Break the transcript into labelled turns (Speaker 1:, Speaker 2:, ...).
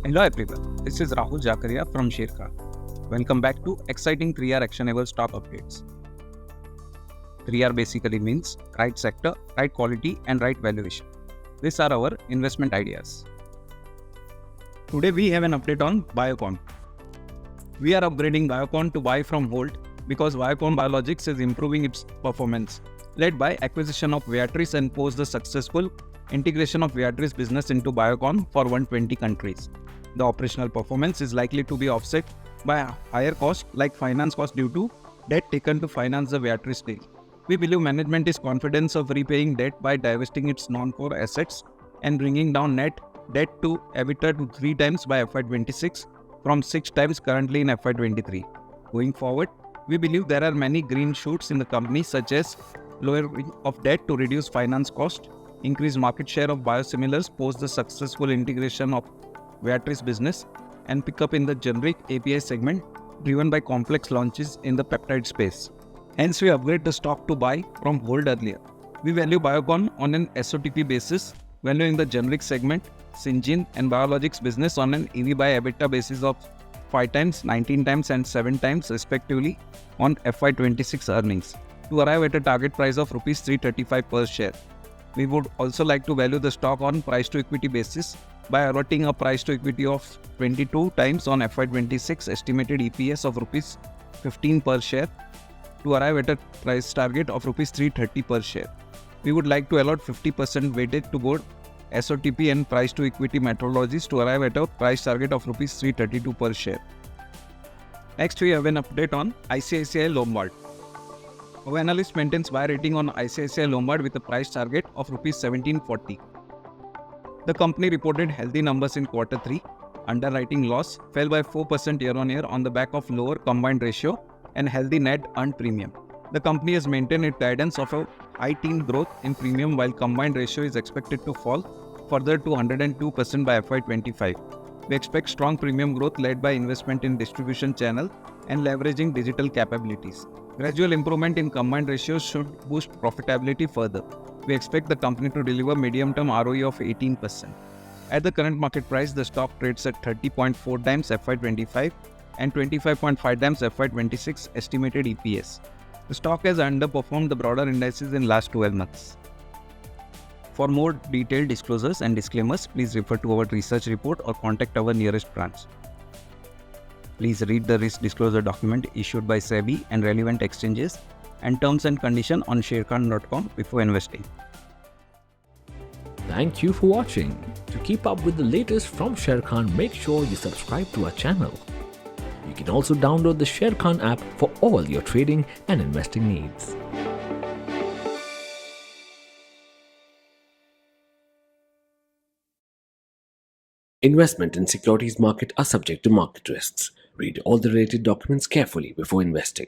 Speaker 1: Hello everyone, this is Rahul Jakaria from Sharekhan. Welcome back to exciting 3R actionable stock updates. 3R basically means right sector, right quality and right valuation. These are our investment ideas. Today we have an update on Biocon. We are upgrading Biocon to buy from hold because Biocon Biologics is improving its performance, led by acquisition of Viatris and post the successful integration of Viatris business into Biocon for 120 countries. The operational performance is likely to be offset by a higher cost like finance cost due to debt taken to finance the Viatris deal. We believe management is confident of repaying debt by divesting its non-core assets and bringing down net debt to EBITDA to 3 times by FY26 from 6 times currently in FY23. Going forward, we believe there are many green shoots in the company such as lowering of debt to reduce finance cost, increase market share of biosimilars post the successful integration of Viatris business, and pick up in the generic API segment driven by complex launches in the peptide space. Hence, we upgrade the stock to buy from hold earlier. We value Biocon on an SOTP basis, valuing the generic segment, Syngene and biologics business on an EV by EBITDA basis of 5 times, 19 times and 7 times respectively on FY26 earnings to arrive at a target price of Rs 335 per share. We would also like to value the stock on price to equity basis by allotting a price to equity of 22 times on FY26 estimated EPS of Rs 15 per share to arrive at a price target of Rs 330 per share. We would like to allot 50% weighted to both SOTP and price to equity methodologies to arrive at a price target of Rs 332 per share. Next, we have an update on ICICI Lombard. Our analyst maintains buy rating on ICICI Lombard with a price target of Rs 1740. The company reported healthy numbers in Q3. Underwriting loss fell by 4% year-on-year on the back of lower combined ratio and healthy net earned premium. The company has maintained its guidance of a high teen growth in premium while combined ratio is expected to fall further to 102% by FY25. We expect strong premium growth led by investment in distribution channel and leveraging digital capabilities. Gradual improvement in combined ratios should boost profitability further. We expect the company to deliver medium-term ROE of 18%. At the current market price, the stock trades at 30.4 times FY25 and 25.5 times FY26 estimated EPS. The stock has underperformed the broader indices in last 12 months. For more detailed disclosures and disclaimers, please refer to our research report or contact our nearest branch. Please read the risk disclosure document issued by SEBI and relevant exchanges and terms and conditions on sharekhan.com before investing.
Speaker 2: Thank you for watching. To keep up with the latest from Sharekhan, make sure you subscribe to our channel. You can also download the Sharekhan app for all your trading and investing needs. Investment in securities market are subject to market risks. Read all the related documents carefully before investing.